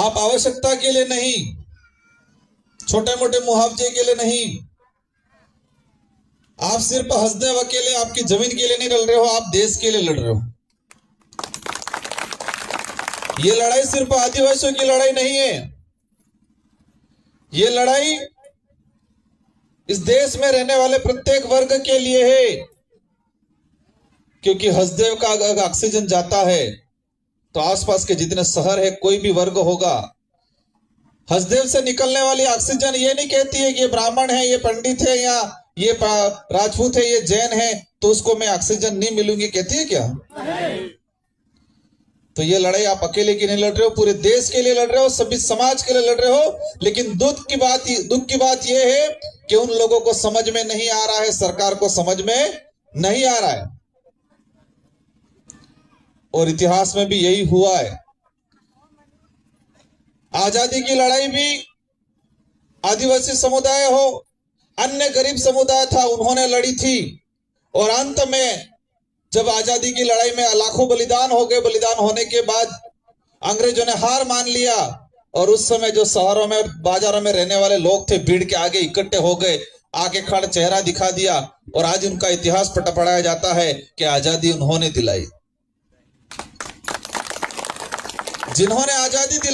आप आवश्यकता के लिए नहीं, छोटे मोटे मुआवजे के लिए नहीं, आप सिर्फ हसदेव अकेले आपकी जमीन के लिए नहीं लड़ रहे हो, आप देश के लिए लड़ रहे हो। ये लड़ाई सिर्फ आदिवासियों की लड़ाई नहीं है, ये लड़ाई इस देश में रहने वाले प्रत्येक वर्ग के लिए है। क्योंकि हसदेव का अगर ऑक्सीजन जाता है तो आसपास के जितने शहर है, कोई भी वर्ग होगा, हसदेव से निकलने वाली ऑक्सीजन ये नहीं कहती है कि ये ब्राह्मण है, ये पंडित है, या ये राजपूत है, ये जैन है, तो उसको मैं ऑक्सीजन नहीं मिलूंगी, कहती है क्या? तो ये लड़ाई आप अकेले की नहीं लड़ रहे हो, पूरे देश के लिए लड़ रहे हो, सभी समाज के लिए लड़ रहे हो। लेकिन दुख की बात यह है कि उन लोगों को समझ में नहीं आ रहा है, सरकार को समझ में नहीं आ रहा है। और इतिहास में भी यही हुआ है। आजादी की लड़ाई भी आदिवासी समुदाय हो, अन्य गरीब समुदाय था, उन्होंने लड़ी थी। और अंत में जब आजादी की लड़ाई में लाखों बलिदान हो गए, बलिदान होने के बाद अंग्रेजों ने हार मान लिया। और उस समय जो शहरों में बाजारों में रहने वाले लोग थे, भीड़ के आगे इकट्ठे हो गए, आगे खड़ा चेहरा दिखा दिया, और आज उनका इतिहास पढ़ाया जाता है कि आजादी उन्होंने दिलाई। जिन्होंने आजादी दिलाई